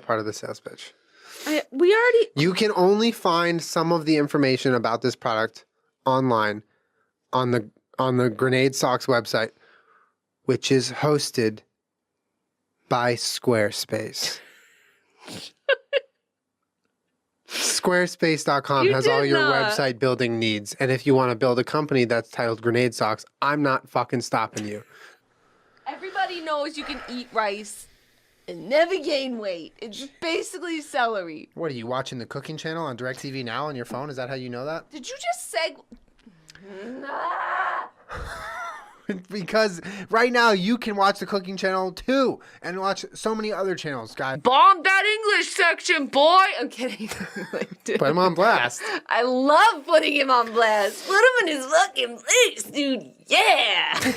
part of the sales pitch. You can only find some of the information about this product online on the Grenade Socks website, which is hosted by Squarespace. Squarespace.com has all your website building needs. And if you want to build a company that's titled Grenade Socks, I'm not fucking stopping you. Everybody knows you can eat rice and never gain weight. It's basically celery. What, are you watching the cooking channel on DirecTV Now on your phone? Is that how you know that? Did you just say... Because right now you can watch the cooking channel too and watch so many other channels, guys. Bomb that English section, boy! I'm kidding. Put him on blast. I love putting him on blast. Put him in his fucking place, dude. Yeah!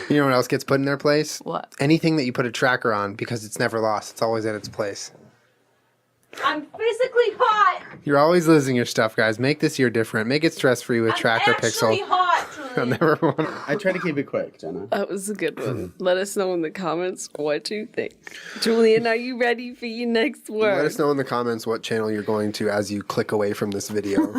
You know what else gets put in their place? What? Anything that you put a tracker on, because it's never lost. It's always at its place. I'm physically hot. You're always losing your stuff, guys. Make this year different. Make it stress-free with Tracker Pixel. I'm hot, I'll never want. I try to keep it quick, Jenna. That was a good one. Let us know in the comments what you think. Julien, are you ready for your next word? Let us know in the comments what channel you're going to as you click away from this video.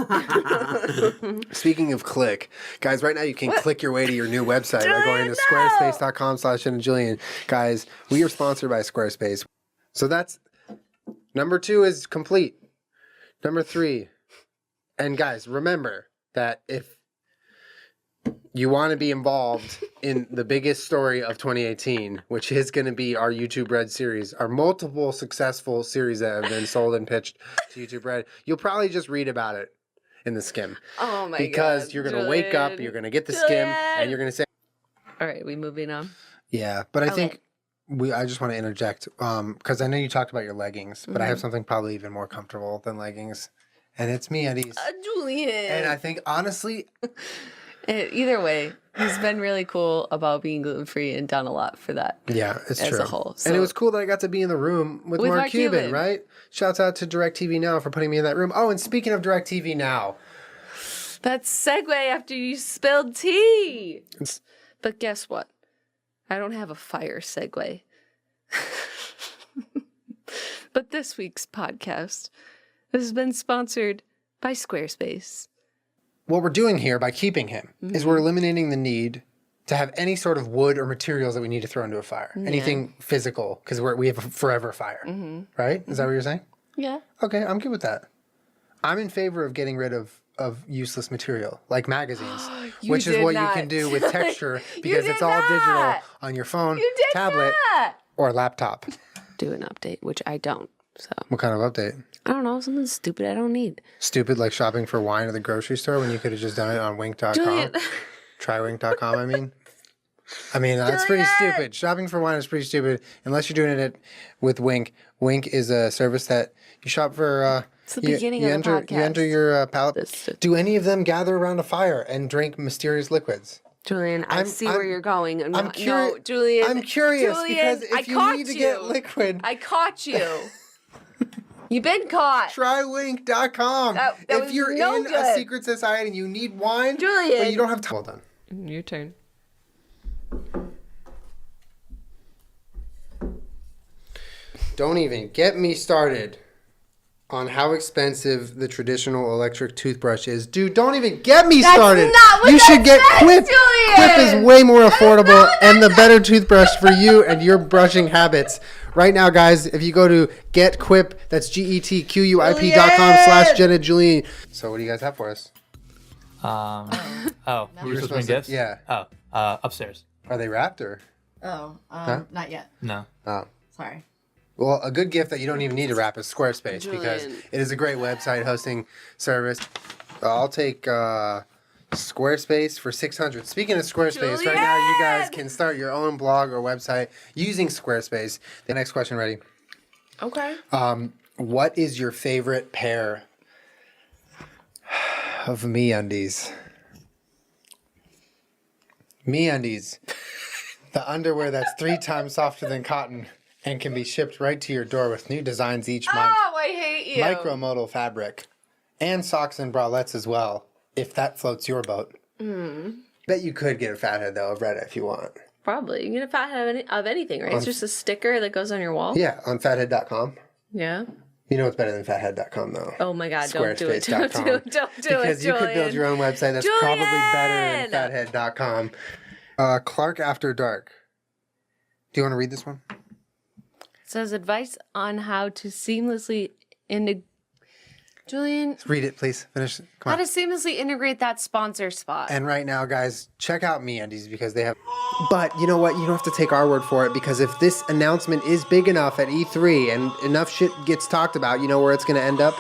Speaking of click, guys, right now you can click your way to your new website by going to squarespace.com/Julien. Guys, we are sponsored by Squarespace. So that's number 2 is complete. Number 3. And guys, remember that if you want to be involved in the biggest story of 2018, which is going to be our YouTube Red series, our multiple successful series that have been sold and pitched to YouTube Red, you'll probably just read about it in the skim. Oh my god. Because you're going to wake up, you're going to get the skim, and you're going to say... All right, we moving on? Yeah, but I think... I just want to interject, because I know you talked about your leggings, but I have something probably even more comfortable than leggings, and it's MeUndies. Julien. And I think, honestly... Either way, he's been really cool about being gluten-free and done a lot for that. Yeah, it's as true. a whole. So, and it was cool that I got to be in the room with Mark Cuban, right? Shouts out to DirecTV Now for putting me in that room. Oh, and speaking of DirecTV Now... That's segue after you spilled tea! But guess what? I don't have a fire segue. But this week's podcast has been sponsored by Squarespace. What we're doing here by keeping him is we're eliminating the need to have any sort of wood or materials that we need to throw into a fire. Anything physical, because we have a forever fire. Right? Is that what you're saying? Yeah. Okay, I'm good with that. I'm in favor of getting rid of useless material, like magazines, which is what you can do with texture, because it's all digital on your phone, tablet, or laptop. Do an update, which I don't. So What kind of update? I don't know, something stupid I don't need. Stupid, like shopping for wine at the grocery store when you could have just done it on wink.com. Trywink.com, I mean. That's pretty stupid. Shopping for wine is pretty stupid, unless you're doing it with Wink. Wink is a service that you shop for... It's the beginning of the podcast. You enter your palate. Do any of them gather around a fire and drink mysterious liquids? Julien, I see where you're going. I'm curious. No, Julien. I'm curious Julien, because if you need to get liquid... I caught you. You've been caught. Trywink.com. If you're in a secret society and you need wine, Julien. but you don't have time. Well done. Your turn. Don't even get me started on how expensive the traditional electric toothbrush is. Dude, don't even get me started. Not what you that should get says, Quip. Julien. Quip is way more affordable and the better toothbrush for you and your brushing habits. Right now, guys, if you go to GetQuip, that's GetQuip.com/Jenna Julien. So what do you guys have for us? We were supposed to bring gifts? Yeah. Upstairs. Are they wrapped or? Not yet. No. Oh. Sorry. Well, a good gift that you don't even need to wrap is Squarespace, because it is a great website hosting service. I'll take Squarespace for $600. Speaking of Squarespace, right now you guys can start your own blog or website using Squarespace. The next question, ready? Okay. What is your favorite pair of MeUndies? MeUndies, the underwear that's 3 times softer than cotton and can be shipped right to your door with new designs each month. Oh, I hate you. Micromodal fabric. And socks and bralettes as well, if that floats your boat. Bet you could get a fathead, though, of Reddit if you want. Probably. You can get a fathead of anything, right? It's just a sticker that goes on your wall. Yeah, on fathead.com. Yeah. You know what's better than fathead.com, though? Oh my God, don't do it. Don't Squarespace.com. do it. Don't do it, Because you could build your own website that's probably better than fathead.com. Clark After Dark. Do you want to read this one? It says advice on how to seamlessly integrate. Julian, Read it, please. Finish it. Come how on. to seamlessly integrate that sponsor spot. And right now, guys, check out MeUndies because they have... But you know what? You don't have to take our word for it because if this announcement is big enough at E3 and enough shit gets talked about, you know where it's going to end up?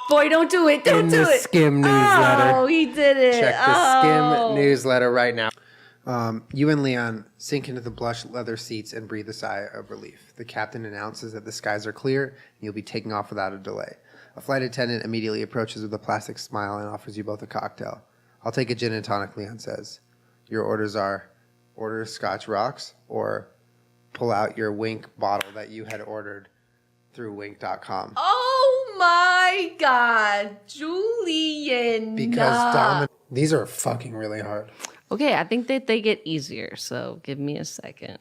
Boy, don't do it. Don't In do the it. Skim newsletter. Oh, he did it. Check the Skim newsletter right now. You and Leon sink into the plush leather seats and breathe a sigh of relief. The captain announces that the skies are clear and you'll be taking off without a delay. A flight attendant immediately approaches with a plastic smile and offers you both a cocktail. I'll take a gin and tonic, Leon says. Your orders are order Scotch Rocks or pull out your Wink bottle that you had ordered through wink.com. Oh my God, Julian. Because these are fucking really hard. Okay, I think that they get easier, so give me a second.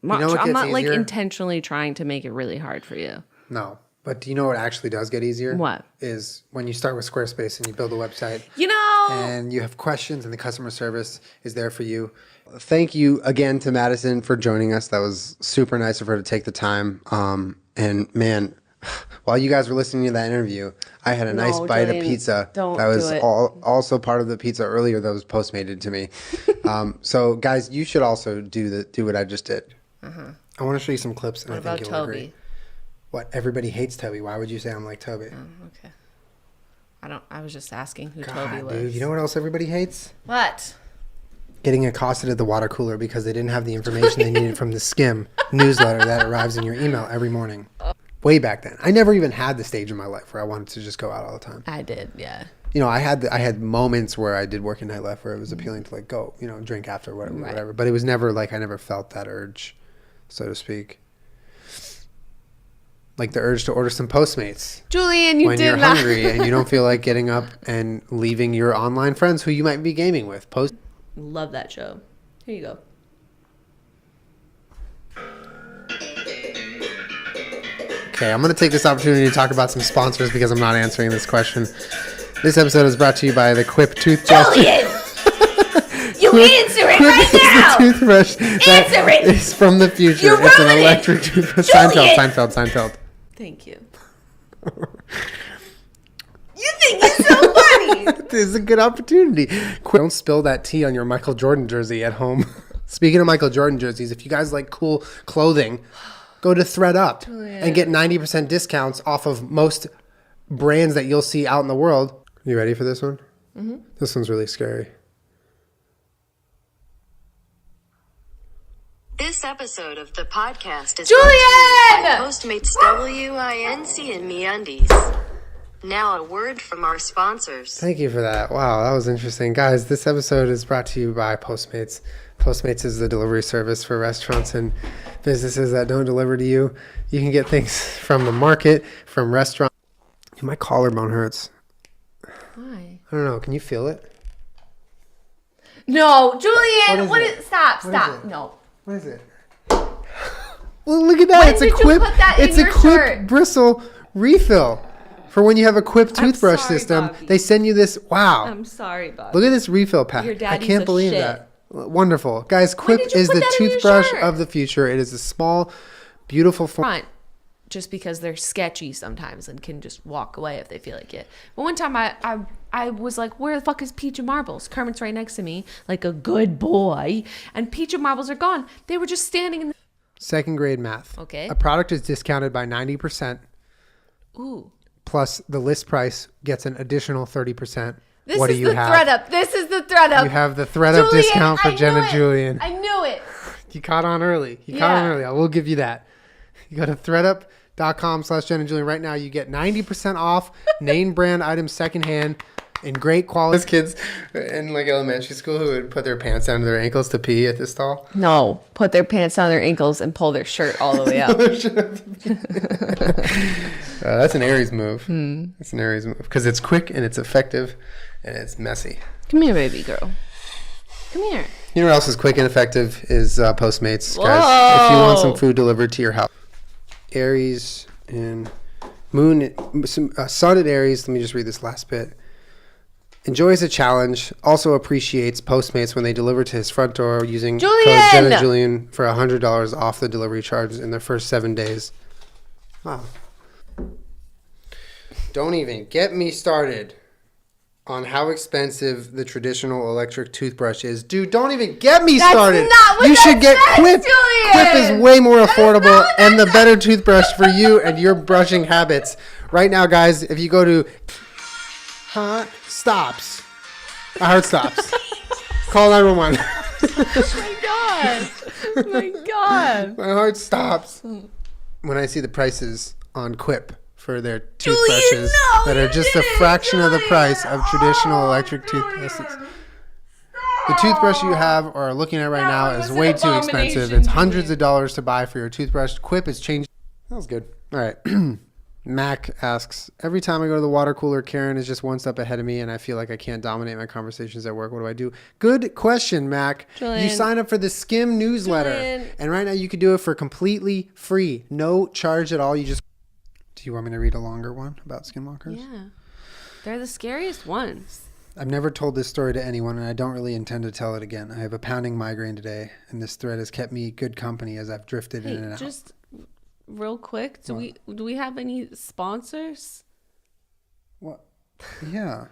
You know what I'm gets not like easier? intentionally trying to make it really hard for you. No. But do you know what actually does get easier? What? Is when you start with Squarespace and you build a website. You know, And you have questions and the customer service is there for you. Thank you again to Madison for joining us. That was super nice of her to take the time. And man, while you guys were listening to that interview, I had a nice bite Julian, of pizza. don't that was do it. also part of the pizza earlier that was Postmated to me. So guys, you should also do what I just did. I want to show you some clips and what I about think you'll Toby? agree. What? Everybody hates Toby. Why would you say I'm like Toby? Okay. I was just asking who God, Toby was. dude, you know what else everybody hates? What? Getting accosted at the water cooler because they didn't have the information they needed from the Skim newsletter that arrives in your email every morning. Way back then. I never even had the stage in my life where I wanted to just go out all the time. I did, yeah. You know, I had moments where I did work in nightlife where it was appealing to like go, you know, drink after whatever. But it was never like I never felt that urge, so to speak. Like the urge to order some Postmates Julian, you when did you're not. hungry and you don't feel like getting up and leaving your online friends who you might be gaming with. Love that show. Here you go. Okay, I'm going to take this opportunity to talk about some sponsors because I'm not answering this question. This episode is brought to you by the Quip toothbrush. Julian! You answer it Quip right is now! the toothbrush that Answer it! is from the future. You It's an ruined it! electric toothbrush. Julian! Seinfeld. Thank you. You think it's so funny! This is a good opportunity. Don't spill that tea on your Michael Jordan jersey at home. Speaking of Michael Jordan jerseys, if you guys like cool clothing, go to ThreadUp and get 90% discounts off of most brands that you'll see out in the world. You ready for this one? Mm-hmm. This one's really scary. This episode of the podcast is Julian! brought to you by Postmates WINC and MeUndies. Now a word from our sponsors. Thank you for that. Wow, that was interesting. Guys, this episode is brought to you by Postmates. Postmates is the delivery service for restaurants and businesses that don't deliver to you. You can get things from the market, from restaurants. My collarbone hurts. Why? I don't know. Can you feel it? No, Julian! What is it? Stop, What is stop. it? No. What is it? Well, look at that. When It's did a you Quip. put that in It's a your Quip shirt? bristle refill for when you have a Quip toothbrush sorry, system. Bobby. They send you this. Wow. I'm sorry, Bob. Look at this refill pack. Your I daddy's can't a believe shit. that. Wonderful. Guys, Quip did you is put the that in your toothbrush shirt? of the future. It is a small, beautiful form. Front, just because they're sketchy sometimes and can just walk away if they feel like it. But one time I was like, where the fuck is Peach and Marbles? Kermit's right next to me, like a good boy. And Peach and Marbles are gone. They were just standing in the... Second grade math. Okay. A product is discounted by 90%. Ooh. Plus the list price gets an additional 30%. This What do is you the have? thread up. This is the thread up. You have the ThreadUp discount for Jen and Julian. I knew it. You caught on early. I will give you that. You go to threadup.com/Jen and Julian right now. You get 90% off name brand items secondhand in great quality. Those kids in like elementary school who would put their pants down to their ankles to pee at the stall. No, put their pants down their ankles and pull their shirt all the way up. That's an Aries move. It's an Aries move because it's quick and it's effective and it's messy. Come here, baby girl. Come here. You know what else is quick and effective is Postmates, guys. If you want some food delivered to your house. Aries and Sun at Aries. Let me just read this last bit. Enjoys a challenge. Also appreciates Postmates when they deliver to his front door using code Jenna Julien for $100 off the delivery charges in their first 7 days. Wow. Don't even get me started on how expensive the traditional electric toothbrush is. Dude, don't even get me started. Not what you that should get says, Quip. Julien. Quip is way more affordable and the better toothbrush for you and your brushing habits. Right now, guys, if you go to stops. My heart stops. Call 911. Oh my god. My heart stops when I see the prices on Quip for their toothbrushes that are just a fraction of the price of traditional electric toothbrushes. The toothbrush you have or are looking at right now is way too expensive. It's hundreds of dollars to buy for your toothbrush. Quip has changed. That was good. All right. Mac asks, every time I go to the water cooler, Karen is just one step ahead of me and I feel like I can't dominate my conversations at work. What do I do? Good question, Mac. Julien. You sign up for the Skim newsletter. Julien. And right now you can do it for completely free. No charge at all. Do you want me to read a longer one about skinwalkers? Yeah. They're the scariest ones. I've never told this story to anyone, and I don't really intend to tell it again. I have a pounding migraine today, and this thread has kept me good company as I've drifted in and out. Just real quick, do we have any sponsors? What? Yeah.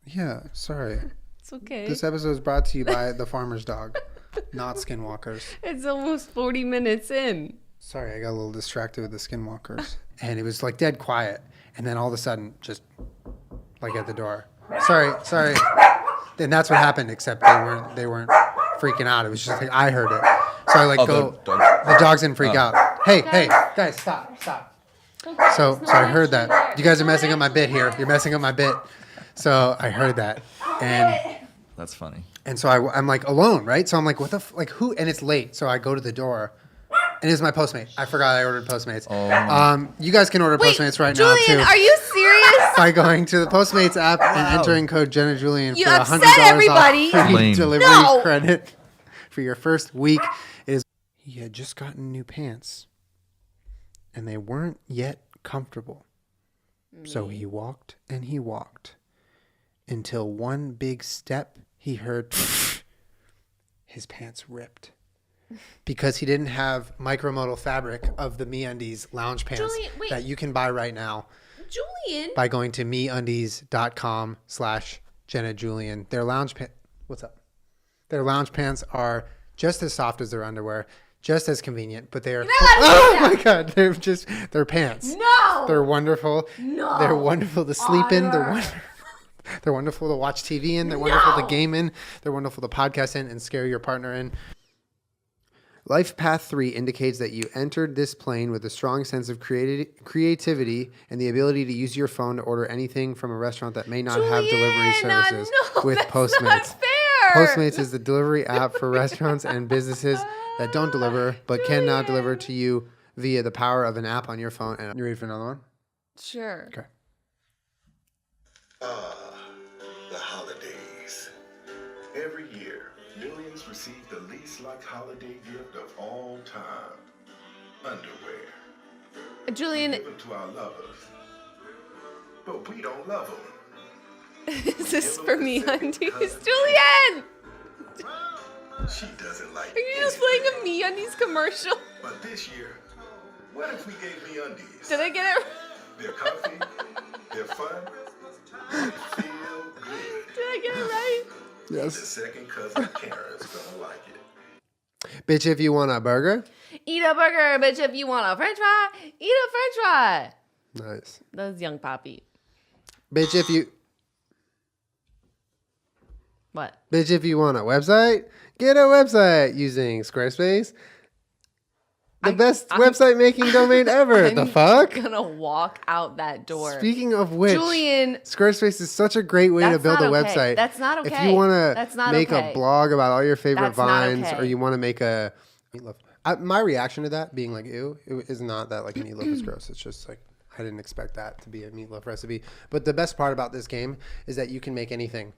Yeah, sorry. It's okay. This episode is brought to you by The Farmer's Dog, not Skinwalkers. It's almost 40 minutes in. Sorry, I got a little distracted with the Skinwalkers. And it was like dead quiet. And then all of a sudden, just like at the door. Sorry. And that's what happened, except they weren't freaking out. It was just like I heard it. So I the dogs didn't freak out. Hey, guys, stop. So I heard that. You guys are messing up my bit here. You're messing up my bit. So I heard that. And That's funny. And so I'm like alone, right? So I'm like, what the who? And it's late. So I go to the door. And it's my Postmate. I forgot I ordered Postmates. You guys can order Postmates right now, too. Julien, are you serious? By going to the Postmates app and entering code Jenna Julien for upset $100 everybody. off free Lame. delivery credit for your first week. He had just gotten new pants, and they weren't yet comfortable. So he walked and he walked until one big step he heard his pants ripped. Because he didn't have micromodal fabric of the MeUndies lounge pants that you can buy right now. Julien. By going to meundies.com/Jenna Julien. Their lounge pants. What's up? Their lounge pants are just as soft as their underwear, just as convenient, but they are. Oh my God! They're pants. No. They're wonderful. No. They're wonderful to sleep in. They're wonderful to watch TV in. They're wonderful to game in. They're wonderful to podcast in and scare your partner in. Life Path 3 indicates that you entered this plane with a strong sense of creativity and the ability to use your phone to order anything from a restaurant that may not have delivery services with Postmates. Not fair. Postmates is the delivery app for restaurants and businesses that don't deliver but can now deliver to you via the power of an app on your phone. And you ready for another one? Sure. Okay. The holidays. Every year, millions receive the least liked holiday gift of all time. Underwear. Julien, Give them to our lovers. But we don't love them. is this for me, undies? Julien! She doesn't like Are you just playing a MeUndies commercial? But this year, what if we gave MeUndies? Did I get it? They're comfy, they're fun, they feel good. Did I get it right? The Yes. second cousin Karen's gonna like it. Bitch, if you want a burger. Eat a burger, bitch. If you want a french fry, eat a french fry. Nice. That was Young Poppy. Bitch, if you... What? Bitch, if you want a website, get a website using Squarespace. The best website making domain ever. The fuck? I'm gonna walk out that door. Speaking of which, Julien, Squarespace is such a great way to That's build a not okay. website. That's not okay. If you want That's to not make okay. a blog about all your favorite That's not vines, okay. or you want to make a meatloaf. My reaction to that being like, ew, it is not that like a meatloaf is gross. It's just like, I didn't expect that to be a meatloaf recipe. But the best part about this game is that you can make anything.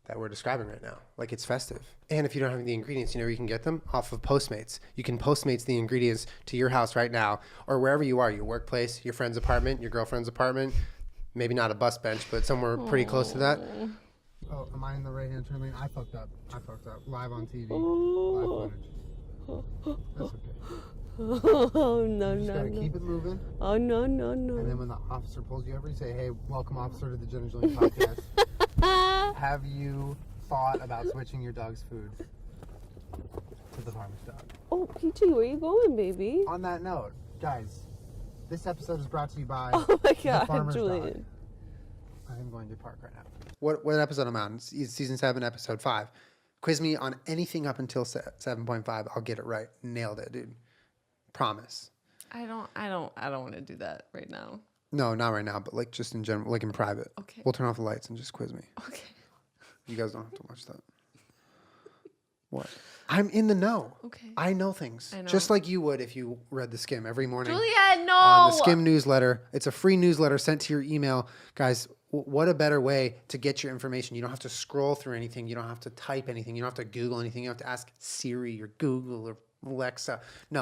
that we're describing right now. Like, it's festive. And if you don't have the ingredients, you know where you can get them? Off of Postmates. You can Postmates the ingredients to your house right now, or wherever you are, your workplace, your friend's apartment, your girlfriend's apartment, maybe not a bus bench, but somewhere pretty close to that. Oh, am I in the right-hand turn lane? I fucked up. Live on TV. Live footage. That's okay. Oh, no, You just gotta keep it moving. Oh, no. And then when the officer pulls you over, you say, hey, welcome, officer, to the Jen and Julien podcast. Have you thought about switching your dog's food to the farmer's dog? Oh, Peachy, where you going, baby? On that note, guys, this episode is brought to you by Oh, my the God, farmer's dog. Julian. I am going to park right now. What episode am I on? It's season 7, episode 5. Quiz me on anything up until 7.5. I'll get it right. Nailed it, dude. Promise. I don't want to do that right now. No, not right now, but like just in general, like in private. Okay. We'll turn off the lights and just quiz me. Okay. You guys don't have to watch that. What? I'm in the know. Okay. I know things. I know. Just like you would if you read the Skim every morning. Juliet, no. On the Skim newsletter. It's a free newsletter sent to your email. Guys, what a better way to get your information. You don't have to scroll through anything. You don't have to type anything. You don't have to Google anything. You don't have to ask Siri or Google or Alexa. No.